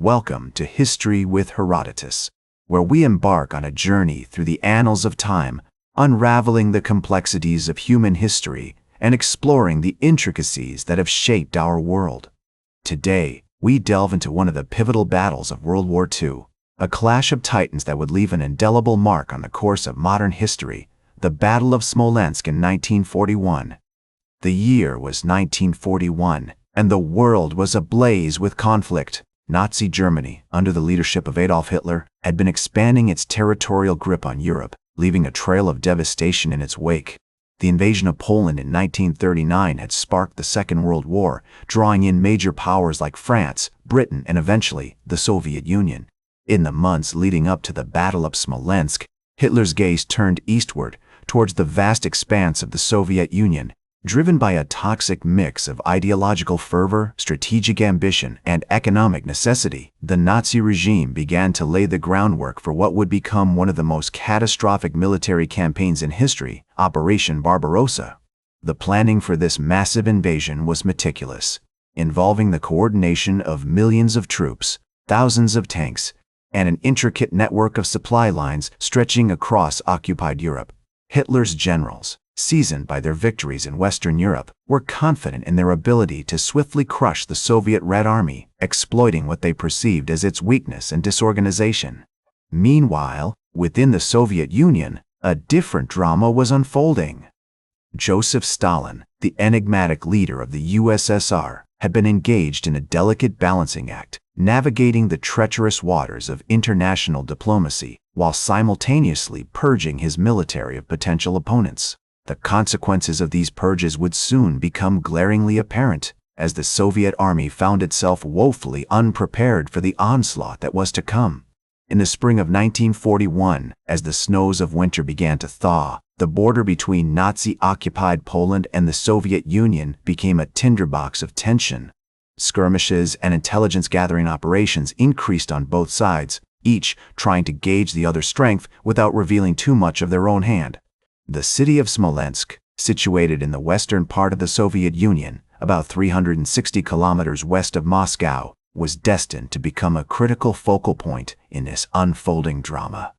Welcome to History with Herodotus, where we embark on a journey through the annals of time, unraveling the complexities of human history and exploring the intricacies that have shaped our world. Today, we delve into one of the pivotal battles of World War II, a clash of titans that would leave an indelible mark on the course of modern history, the Battle of Smolensk in 1941. The year was 1941, and the world was ablaze with conflict. Nazi Germany, under the leadership of Adolf Hitler, had been expanding its territorial grip on Europe, leaving a trail of devastation in its wake. The invasion of Poland in 1939 had sparked the Second World War, drawing in major powers like France, Britain, and eventually the Soviet Union. In the months leading up to the Battle of Smolensk, Hitler's gaze turned eastward, towards the vast expanse of the Soviet Union. Driven by a toxic mix of ideological fervor, strategic ambition, and economic necessity, the Nazi regime began to lay the groundwork for what would become one of the most catastrophic military campaigns in history, Operation Barbarossa. The planning for this massive invasion was meticulous, involving the coordination of millions of troops, thousands of tanks, and an intricate network of supply lines stretching across occupied Europe. Hitler's generals, seasoned by their victories in Western Europe, were confident in their ability to swiftly crush the Soviet Red Army, exploiting what they perceived as its weakness and disorganization. Meanwhile, within the Soviet Union, a different drama was unfolding. Joseph Stalin, the enigmatic leader of the USSR, had been engaged in a delicate balancing act, navigating the treacherous waters of international diplomacy while simultaneously purging his military of potential opponents. The consequences of these purges would soon become glaringly apparent, as the Soviet army found itself woefully unprepared for the onslaught that was to come. In the spring of 1941, as the snows of winter began to thaw, the border between Nazi-occupied Poland and the Soviet Union became a tinderbox of tension. Skirmishes and intelligence-gathering operations increased on both sides, each trying to gauge the other's strength without revealing too much of their own hand. The city of Smolensk, situated in the western part of the Soviet Union, about 360 kilometers west of Moscow, was destined to become a critical focal point in this unfolding drama.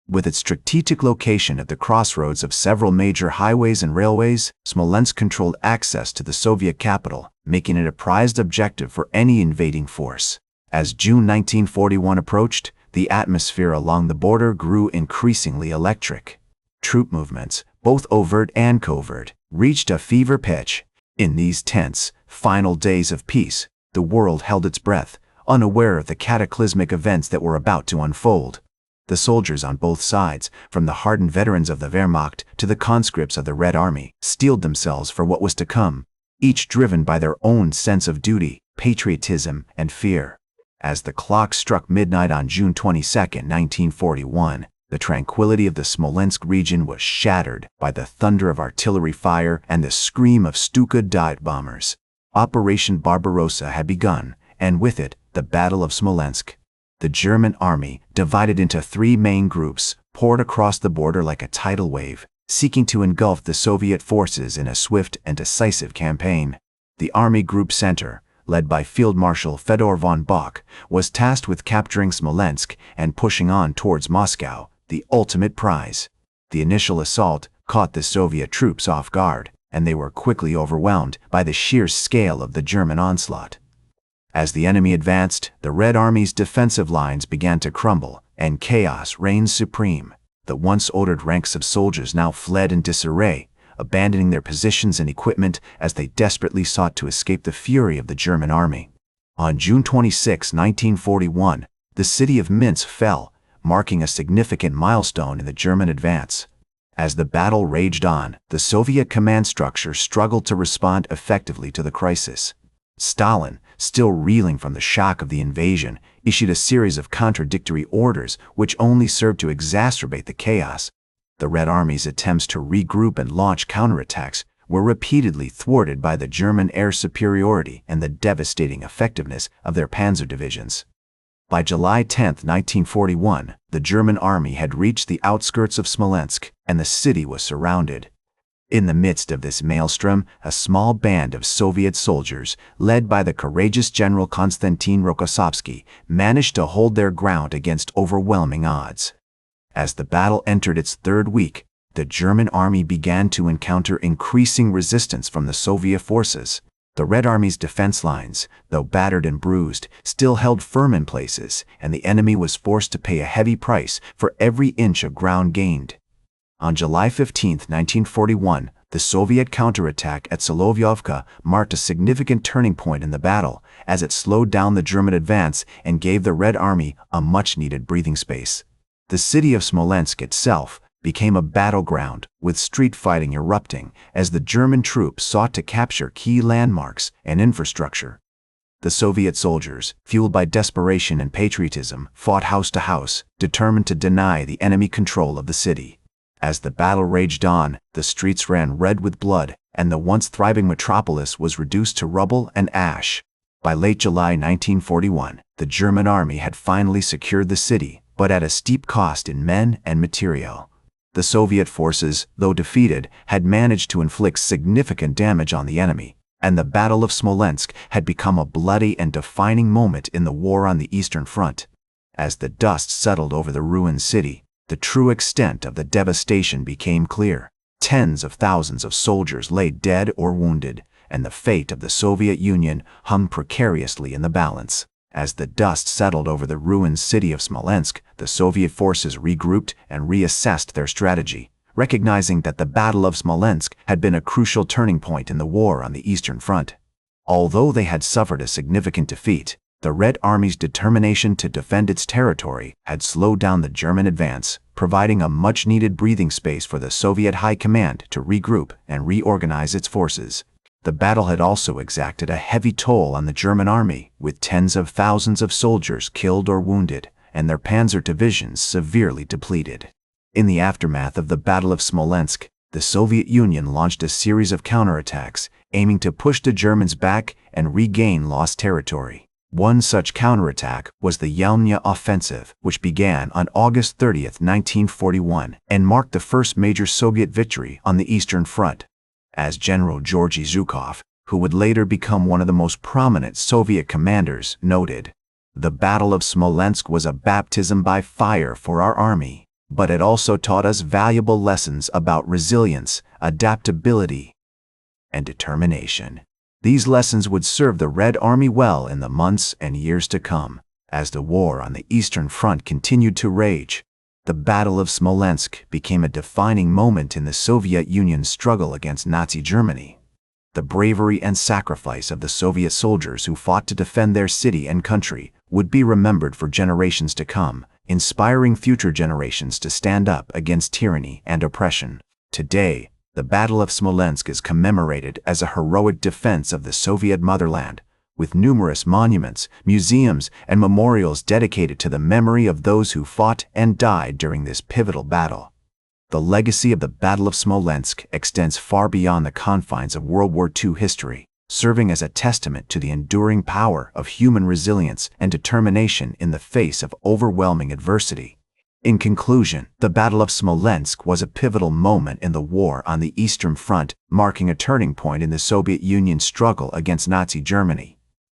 With its strategic location at the crossroads of several major highways and railways, Smolensk controlled access to the Soviet capital, making it a prized objective for any invading force. As June 1941 approached, the atmosphere along the border grew increasingly electric. Troop movements, both overt and covert, reached a fever pitch. In these tense, final days of peace, the world held its breath, unaware of the cataclysmic events that were about to unfold. The soldiers on both sides, from the hardened veterans of the Wehrmacht to the conscripts of the Red Army, steeled themselves for what was to come, each driven by their own sense of duty, patriotism, and fear. As the clock struck midnight on June 22, 1941, the tranquility of the Smolensk region was shattered by the thunder of artillery fire and the scream of Stuka dive bombers. Operation Barbarossa had begun, and with it, the Battle of Smolensk. The German army, divided into three main groups, poured across the border like a tidal wave, seeking to engulf the Soviet forces in a swift and decisive campaign. The Army Group Center, led by Field Marshal Fedor von Bock, was tasked with capturing Smolensk and pushing on towards Moscow, the ultimate prize. The initial assault caught the Soviet troops off guard, and they were quickly overwhelmed by the sheer scale of the German onslaught. As the enemy advanced, the Red Army's defensive lines began to crumble, and chaos reigned supreme. The once ordered ranks of soldiers now fled in disarray, abandoning their positions and equipment as they desperately sought to escape the fury of the German army. On June 26, 1941, the city of Minsk fell, marking a significant milestone in the German advance. As the battle raged on, the Soviet command structure struggled to respond effectively to the crisis. Stalin, still reeling from the shock of the invasion, issued a series of contradictory orders which only served to exacerbate the chaos. The Red Army's attempts to regroup and launch counterattacks were repeatedly thwarted by the German air superiority and the devastating effectiveness of their panzer divisions. By July 10, 1941, the German army had reached the outskirts of Smolensk, and the city was surrounded. In the midst of this maelstrom, a small band of Soviet soldiers, led by the courageous General Konstantin Rokossovsky, managed to hold their ground against overwhelming odds. As the battle entered its third week, the German army began to encounter increasing resistance from the Soviet forces. The Red Army's defense lines, though battered and bruised, still held firm in places, and the enemy was forced to pay a heavy price for every inch of ground gained. On July 15, 1941, the Soviet counterattack at Solovyovka marked a significant turning point in the battle, as it slowed down the German advance and gave the Red Army a much-needed breathing space. The city of Smolensk itself became a battleground, with street fighting erupting as the German troops sought to capture key landmarks and infrastructure. The Soviet soldiers, fueled by desperation and patriotism, fought house to house, determined to deny the enemy control of the city. As the battle raged on, the streets ran red with blood, and the once thriving metropolis was reduced to rubble and ash. By late July 1941, the German army had finally secured the city, but at a steep cost in men and material. The Soviet forces, though defeated, had managed to inflict significant damage on the enemy, and the Battle of Smolensk had become a bloody and defining moment in the war on the Eastern Front. As the dust settled over the ruined city, the true extent of the devastation became clear. Tens of thousands of soldiers lay dead or wounded, and the fate of the Soviet Union hung precariously in the balance. As the dust settled over the ruined city of Smolensk, the Soviet forces regrouped and reassessed their strategy, recognizing that the Battle of Smolensk had been a crucial turning point in the war on the Eastern Front. Although they had suffered a significant defeat, the Red Army's determination to defend its territory had slowed down the German advance, providing a much-needed breathing space for the Soviet High Command to regroup and reorganize its forces. The battle had also exacted a heavy toll on the German army, with tens of thousands of soldiers killed or wounded, and their panzer divisions severely depleted. In the aftermath of the Battle of Smolensk, the Soviet Union launched a series of counterattacks, aiming to push the Germans back and regain lost territory. One such counterattack was the Yelnya Offensive, which began on August 30, 1941, and marked the first major Soviet victory on the Eastern Front. As General Georgy Zhukov, who would later become one of the most prominent Soviet commanders, noted, "The Battle of Smolensk was a baptism by fire for our army, but it also taught us valuable lessons about resilience, adaptability, and determination." These lessons would serve the Red Army well in the months and years to come. As the war on the Eastern Front continued to rage, the Battle of Smolensk became a defining moment in the Soviet Union's struggle against Nazi Germany. The bravery and sacrifice of the Soviet soldiers who fought to defend their city and country would be remembered for generations to come, inspiring future generations to stand up against tyranny and oppression. Today, the Battle of Smolensk is commemorated as a heroic defense of the Soviet motherland, with numerous monuments, museums, and memorials dedicated to the memory of those who fought and died during this pivotal battle. The legacy of the Battle of Smolensk extends far beyond the confines of World War II history, serving as a testament to the enduring power of human resilience and determination in the face of overwhelming adversity. In conclusion, the Battle of Smolensk was a pivotal moment in the war on the Eastern Front, marking a turning point in the Soviet Union's struggle against Nazi Germany.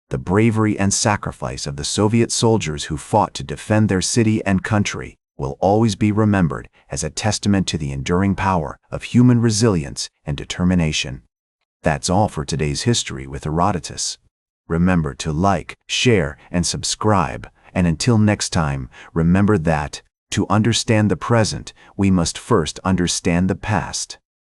The bravery and sacrifice of the Soviet soldiers who fought to defend their city and country will always be remembered as a testament to the enduring power of human resilience and determination. That's all for today's History with Herodotus. Remember to like, share, and subscribe, and until next time, remember that to understand the present, we must first understand the past.